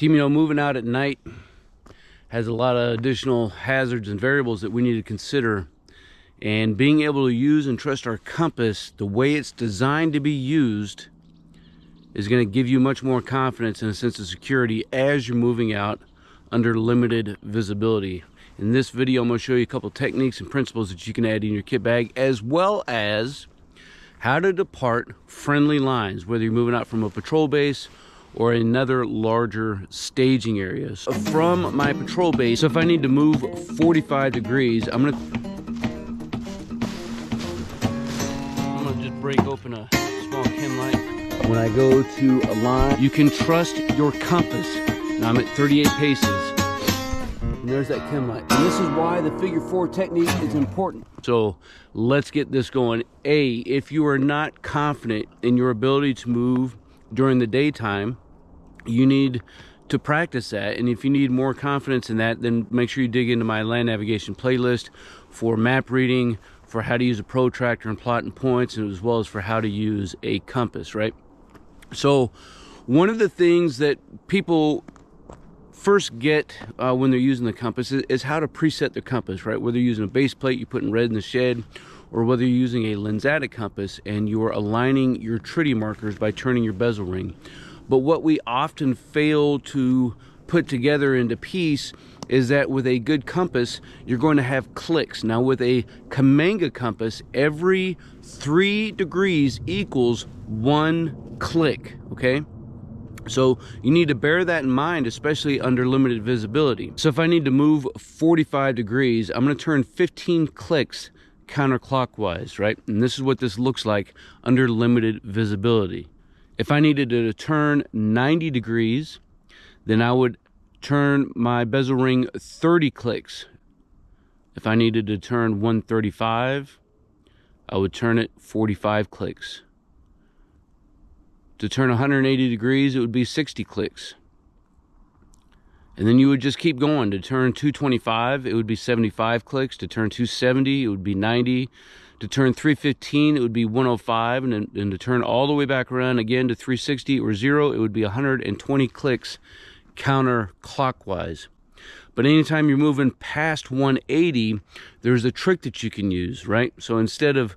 Team, moving out at night has a lot of additional hazards and variables that we need to consider. And being able to use and trust our compass the way it's designed to be used is going to give you much more confidence and a sense of security as you're moving out under limited visibility. In this video, I'm going to show you a couple techniques and principles that you can add in your kit bag, as well as how to depart friendly lines, whether you're moving out from a patrol base or another larger staging area. So from my patrol base, so if I need to move 45 degrees, I'm gonna just break open a small chem light. When I go to a line, you can trust your compass. Now I'm at 38 paces. And there's that chem light. And this is why the figure 4 technique is important. So let's get this going. If you are not confident in your ability to move during the daytime, you need to practice that. And if you need more confidence in that, then make sure you dig into my land navigation playlist for map reading, for how to use a protractor and plotting points, and as well as for how to use a compass, right? So one of the things that people first get when they're using the compass is how to preset their compass, right? Whether you're using a base plate you put in red in the shed, or whether you're using a Lensatic compass and you're aligning your tritium markers by turning your bezel ring. But what we often fail to put together into piece is that with a good compass, you're going to have clicks. Now with a Cammenga compass, every 3 degrees equals 1 click, okay? So you need to bear that in mind, especially under limited visibility. So if I need to move 45 degrees, I'm gonna turn 15 clicks counterclockwise, right? And this is what this looks like under limited visibility. If I needed to turn 90 degrees, then I would turn my bezel ring 30 clicks. If I needed to turn 135, I would turn it 45 clicks. To turn 180 degrees, it would be 60 clicks. And then you would just keep going. To turn 225, it would be 75 clicks. To turn 270, it would be 90. To turn 315, it would be 105. And to turn all the way back around again to 360 or 0, it would be 120 clicks counterclockwise. But anytime you're moving past 180, there's a trick that you can use, right? So instead of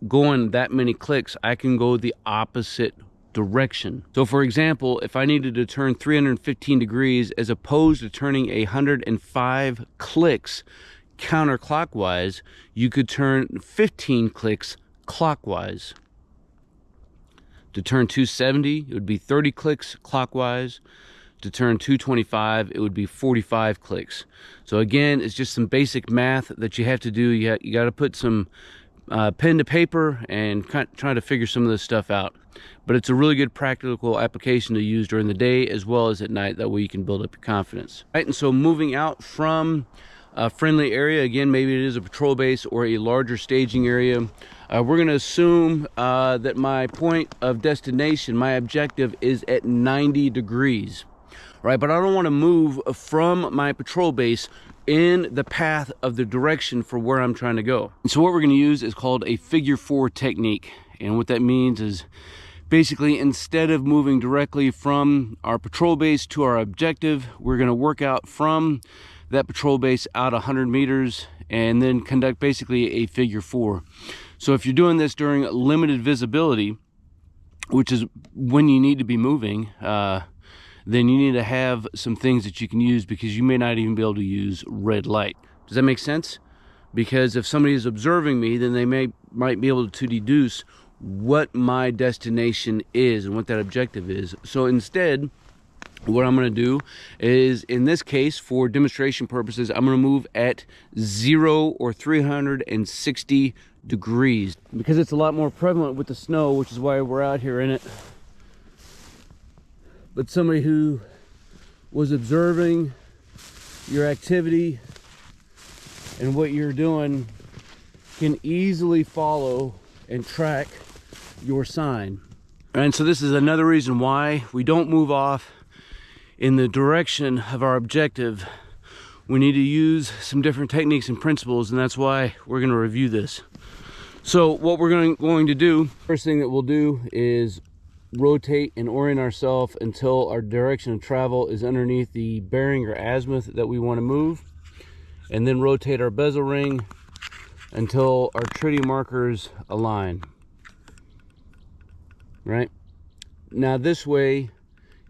going that many clicks, I can go the opposite direction. So for example, if I needed to turn 315 degrees as opposed to turning 105 clicks counterclockwise, you could turn 15 clicks clockwise. To turn 270, it would be 30 clicks clockwise. To turn 225, it would be 45 clicks. So again, it's just some basic math that you have to do. You got to put some pen to paper and try to figure some of this stuff out. But it's a really good practical application to use during the day as well as at night. That way you can build up your confidence. Right, and so moving out from a friendly area, again, maybe it is a patrol base or a larger staging area, we're going to assume that my point of destination, my objective, is at 90 degrees. Right, but I don't want to move from my patrol base in the path of the direction for where I'm trying to go. And so what we're going to use is called a figure 4 technique. And what that means is basically instead of moving directly from our patrol base to our objective, we're going to work out from that patrol base out 100 meters and then conduct basically a figure 4. So if you're doing this during limited visibility, which is when you need to be moving, then you need to have some things that you can use, because you may not even be able to use red light. Does that make sense? Because if somebody is observing me, then they might be able to deduce what my destination is and what that objective is. So instead, what I'm going to do is, in this case, for demonstration purposes, I'm going to move at 0 or 360 degrees, because it's a lot more prevalent with the snow, which is why we're out here in it. But somebody who was observing your activity and what you're doing can easily follow and track your sign. And so this is another reason why we don't move off in the direction of our objective. We need to use some different techniques and principles, and that's why we're going to review this. So what we're going to do, first thing that we'll do is rotate and orient ourselves until our direction of travel is underneath the bearing or azimuth that we want to move, and then rotate our bezel ring until our tritium markers align. Right now, this way,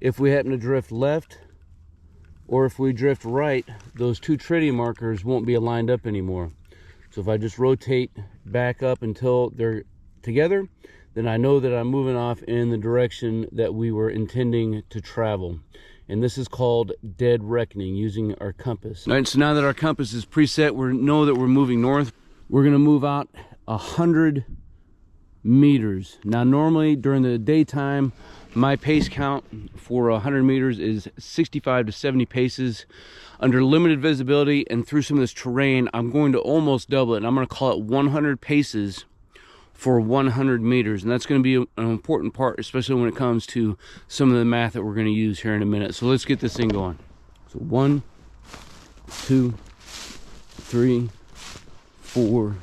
if we happen to drift left or if we drift right, those two tritium markers won't be aligned up anymore. So if I just rotate back up until they're together, then I know that I'm moving off in the direction that we were intending to travel. And this is called dead reckoning using our compass. All right, so now that our compass is preset, we know that we're moving north. We're gonna move out 100 meters. Now, normally during the daytime, my pace count for 100 meters is 65 to 70 paces. Under limited visibility and through some of this terrain, I'm going to almost double it. I'm going to call it 100 paces for 100 meters. And that's going to be an important part, especially when it comes to some of the math that we're going to use here in a minute. So let's get this thing going. So 1, 2, 3, 4,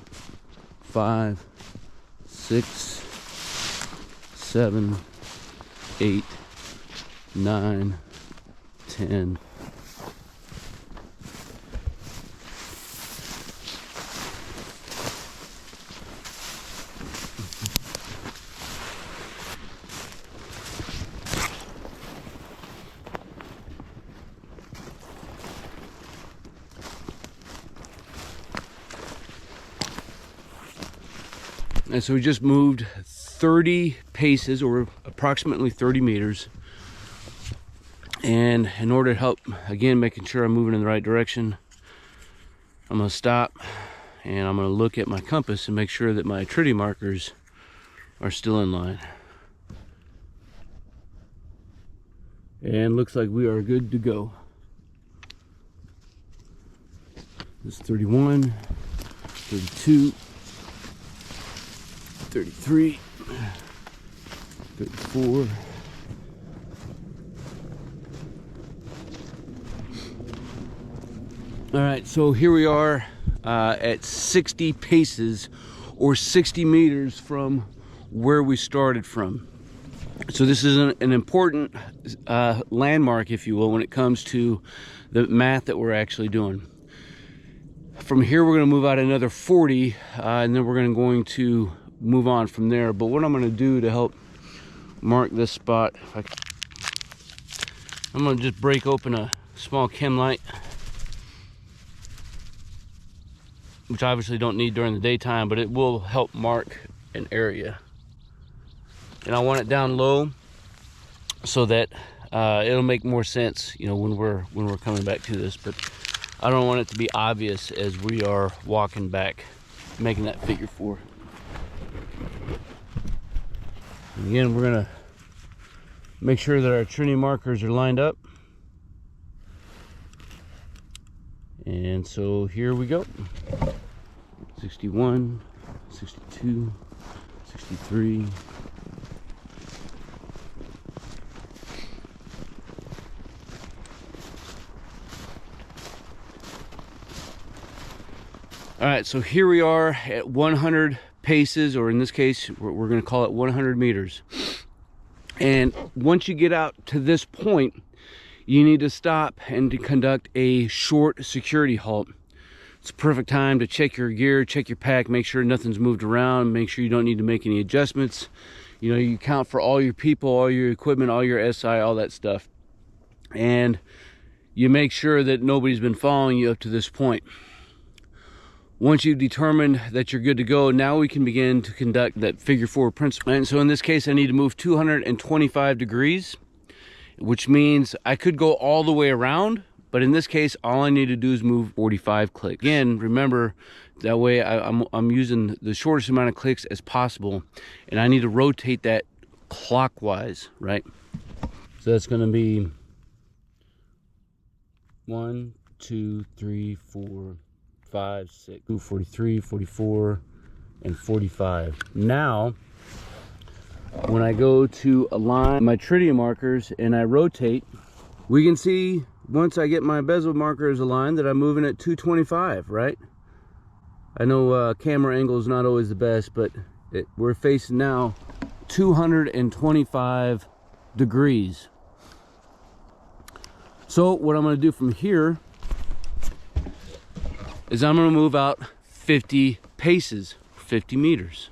5, 6, 7, 8, 9, 10. And so we just moved 30 paces, or approximately 30 meters. And in order to help, again, making sure I'm moving in the right direction, I'm going to stop and I'm going to look at my compass and make sure that my tritium markers are still in line. And looks like we are good to go. This is 31, 32, 33, 34, all right, so here we are at 60 paces or 60 meters from where we started from. So this is an important landmark, if you will, when it comes to the math that we're actually doing. From here, we're going to move out another 40, and then we're going to move on from there. But what I'm going to do to help mark this spot, I'm going to just break open a small chem light, which I obviously don't need during the daytime, but it will help mark an area. And I want it down low so that it'll make more sense, you know, when we're coming back to this. But I don't want it to be obvious as we are walking back, making that figure 4. And again, we're gonna make sure that our tritium markers are lined up. And so here we go. 61, 62, 63. All right, so here we are at 100 paces, or in this case, we're going to call it 100 meters. And once you get out to this point, you need to stop and to conduct a short security halt. It's a perfect time to check your gear, check your pack, make sure nothing's moved around, make sure you don't need to make any adjustments. You know, you count for all your people, all your equipment, all your SI, all that stuff. And you make sure that nobody's been following you up to this point. Once you've determined that you're good to go, now we can begin to conduct that figure 4 principle. And so in this case, I need to move 225 degrees, which means I could go all the way around, but in this case, all I need to do is move 45 clicks. Again, remember, that way I'm using the shortest amount of clicks as possible, and I need to rotate that clockwise, right? So that's gonna be 1, 2, 3, 4, 5, 6, 43, 44, and 45. Now, when I go to align my tritium markers and I rotate, we can see once I get my bezel markers aligned that I'm moving at 225, right? I know camera angle is not always the best, but we're facing now 225 degrees. So what I'm going to do from here is I'm going to move out 50 paces, 50 meters.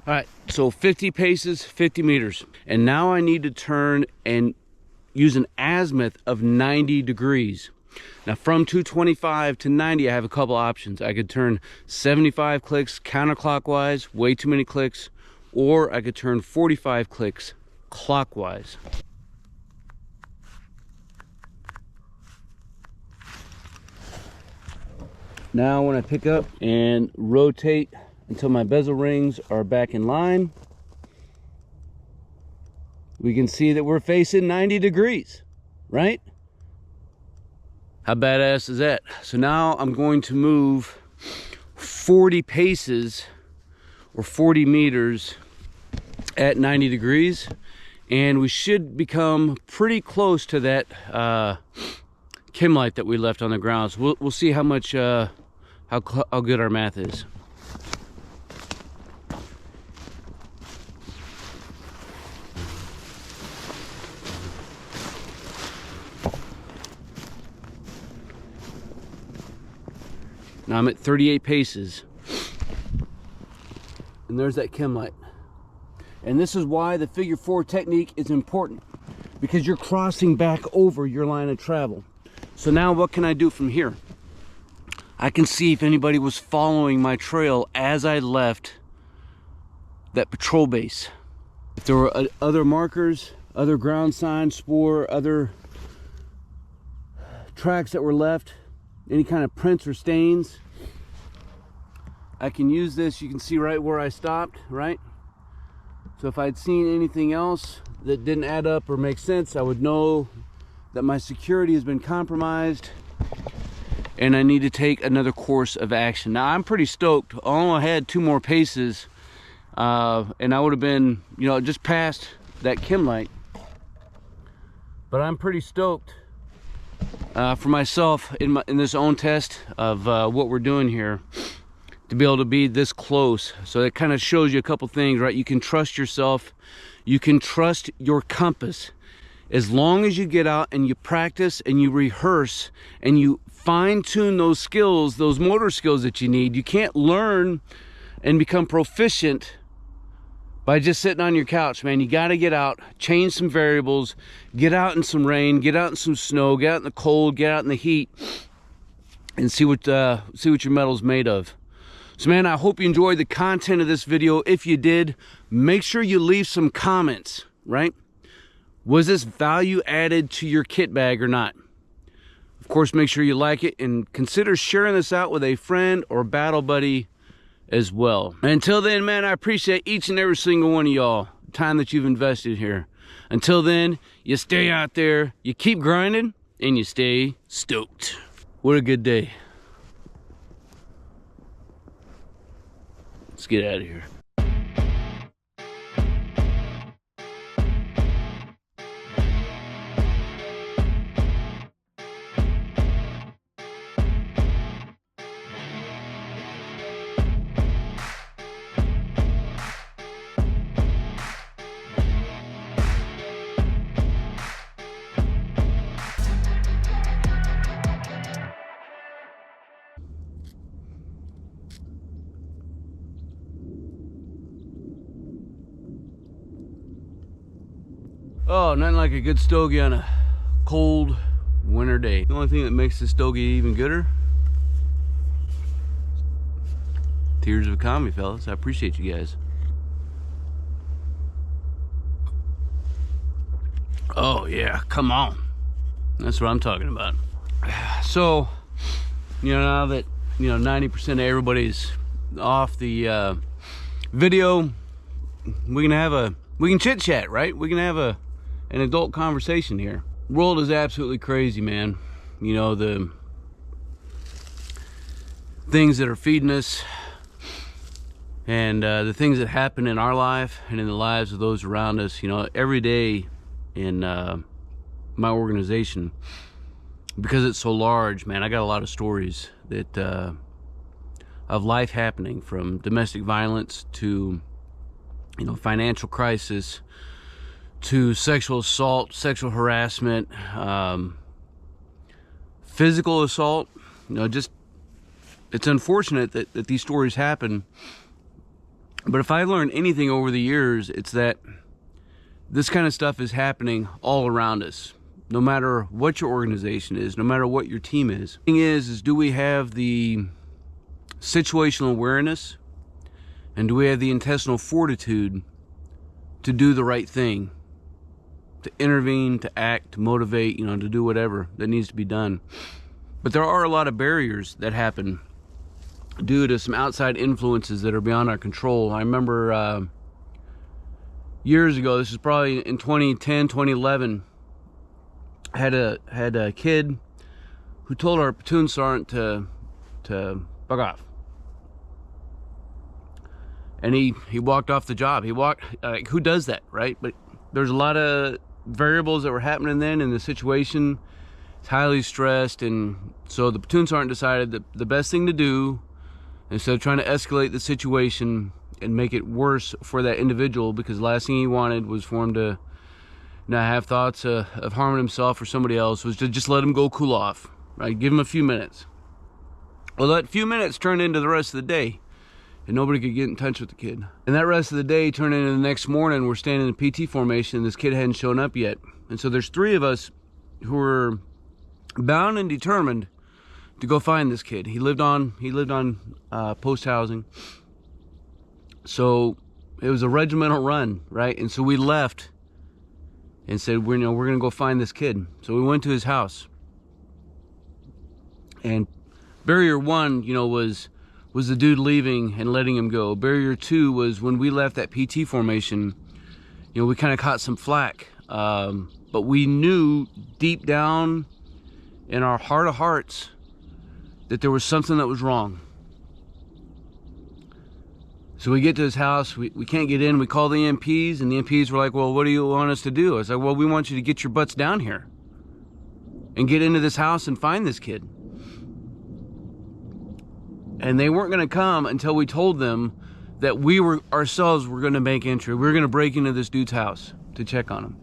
All right, so 50 paces, 50 meters. And now I need to turn and use an azimuth of 90 degrees. Now from 225 to 90, I have a couple options. I could turn 75 clicks counterclockwise, way too many clicks, or I could turn 45 clicks clockwise. Now when I pick up and rotate until my bezel rings are back in line, we can see that we're facing 90 degrees, right? How badass is that? So now I'm going to move 40 paces or 40 meters at 90 degrees, and we should become pretty close to that chem light that we left on the ground. So we'll see how much how good our math is. Now I'm at 38 paces, and there's that chem light. And this is why the figure 4 technique is important, because you're crossing back over your line of travel. So now what can I do from here? I can see if anybody was following my trail as I left that patrol base. If there were other markers, other ground signs, spoor, other tracks that were left, any kind of prints or stains, I can use this. You can see right where I stopped, right? So if I'd seen anything else that didn't add up or make sense, I would know that my security has been compromised and I need to take another course of action. Now I'm pretty stoked. I only had 2 more paces and I would have been, you know, just past that chem light. But I'm pretty stoked for myself in this own test of what we're doing here, to be able to be this close. So it kind of shows you a couple things, right? You can trust yourself, you can trust your compass. As long as you get out and you practice and you rehearse and you fine-tune those skills, those motor skills that you need. You can't learn and become proficient by just sitting on your couch, man. You got to get out, change some variables, get out in some rain, get out in some snow, get out in the cold, get out in the heat, and see what your metal's made of. So man, I hope you enjoyed the content of this video. If you did, make sure you leave some comments, right? Was this value added to your kit bag or not? Of course, make sure you like it and consider sharing this out with a friend or battle buddy as well. Until then, man, I appreciate each and every single one of y'all, the time that you've invested here. Until then, you stay out there, you keep grinding, and you stay stoked. What a good day. Let's get out of here. Oh, nothing like a good stogie on a cold winter day. The only thing that makes the stogie even gooder, tears of economy, fellas. I appreciate you guys. Oh yeah, come on. That's what I'm talking about. So, you know, now that, you know, 90% of everybody's off the video, we can chit chat, right? We can have an adult conversation here. World is absolutely crazy, man. You know, the things that are feeding us, And the things that happen in our life and in the lives of those around us, you know, every day in my organization, because it's so large, man, I got a lot of stories that of life happening, from domestic violence to, you know, financial crisis, to sexual assault, sexual harassment, physical assault. You know, just, it's unfortunate that these stories happen. But if I learned anything over the years, it's that this kind of stuff is happening all around us, no matter what your organization is, no matter what your team is. The thing is do we have the situational awareness, and do we have the intestinal fortitude to do the right thing, to intervene, to act, to motivate, you know, to do whatever that needs to be done? But there are a lot of barriers that happen due to some outside influences that are beyond our control. I remember years ago, this is probably in 2010, 2011, I had a kid who told our platoon sergeant to bug off. And he walked off the job. He walked, like, who does that, right? But there's a lot of variables that were happening then in the situation. It's highly stressed, and so the platoon sergeant decided that the best thing to do, instead of trying to escalate the situation and make it worse for that individual, because the last thing he wanted was for him to not have thoughts of harming himself or somebody else, was to just let him go cool off, right? Give him a few minutes. Well, that few minutes turned into the rest of the day, and nobody could get in touch with the kid. And that rest of the day turned into the next morning. We're standing in PT formation, and this kid hadn't shown up yet. And so there's three of us who were bound and determined to go find this kid. He lived on post housing, so it was a regimental run, right? And so we left and said, we're gonna go find this kid. So we went to his house, and barrier one, you know, was the dude leaving and letting him go. Barrier two was when we left that PT formation, you know, we kind of caught some flack, but we knew deep down in our heart of hearts that there was something that was wrong. So we get to his house, we can't get in, we call the MPs, and the MPs were like, well, what do you want us to do? I was like, well, we want you to get your butts down here and get into this house and find this kid. And they weren't gonna come until we told them that we ourselves were gonna make entry. We were gonna break into this dude's house to check on him.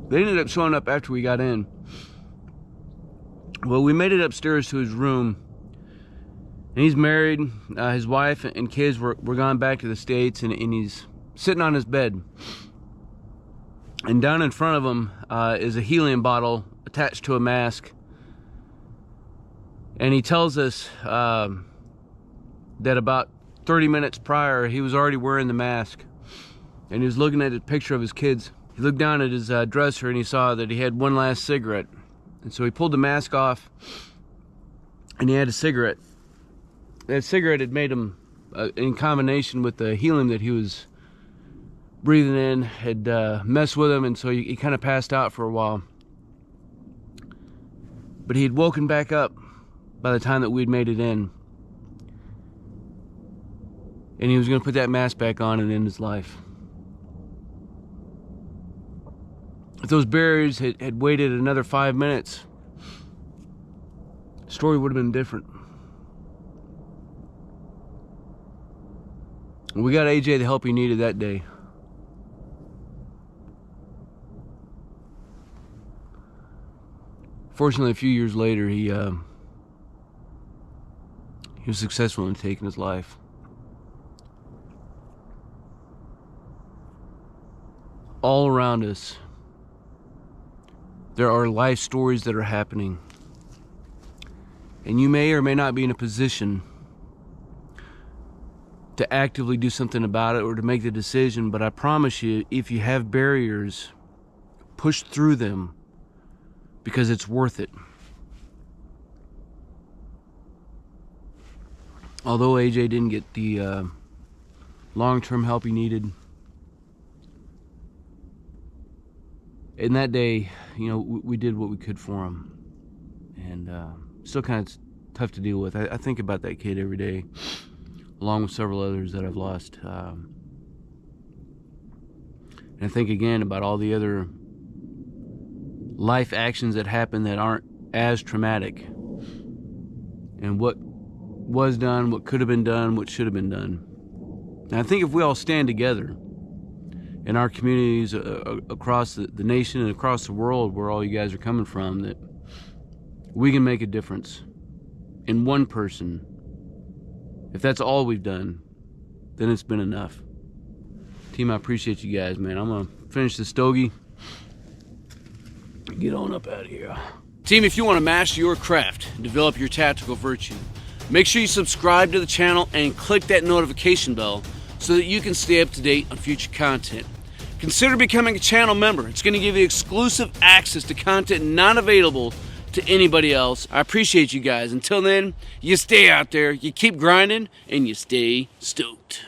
They ended up showing up after we got in. Well, we made it upstairs to his room, and he's married. His wife and kids were gone back to the States, and he's sitting on his bed. And down in front of him is a helium bottle attached to a mask. And he tells us that about 30 minutes prior, he was already wearing the mask, and he was looking at a picture of his kids. He looked down at his dresser, and he saw that he had one last cigarette. And so he pulled the mask off, and he had a cigarette. That cigarette had made him, in combination with the helium that he was breathing in, had messed with him, and so he kind of passed out for a while. But he had woken back up by the time that we'd made it in, and he was going to put that mask back on and end his life. If those barriers had waited another 5 minutes, the story would have been different. We got AJ the help he needed that day. Fortunately, a few years later, he was successful in taking his life. All around us, there are life stories that are happening. And you may or may not be in a position to actively do something about it or to make the decision, but I promise you, if you have barriers, push through them, because it's worth it. Although AJ didn't get the long-term help he needed, in that day, you know, we did what we could for him, and still kind of tough to deal with. I think about that kid every day, along with several others that I've lost. And I think again about all the other life actions that happen that aren't as traumatic, and what was done, what could have been done, what should have been done. And I think if we all stand together in our communities across the nation and across the world, where all you guys are coming from, that we can make a difference in one person. If that's all we've done, then it's been enough. Team, I appreciate you guys, man. I'm gonna finish the stogie, get on up out of here. Team, if you want to master your craft and develop your tactical virtue, make sure you subscribe to the channel and click that notification bell so that you can stay up to date on future content. Consider becoming a channel member. It's going to give you exclusive access to content not available to anybody else. I appreciate you guys. Until then, you stay out there, you keep grinding, and you stay stoked.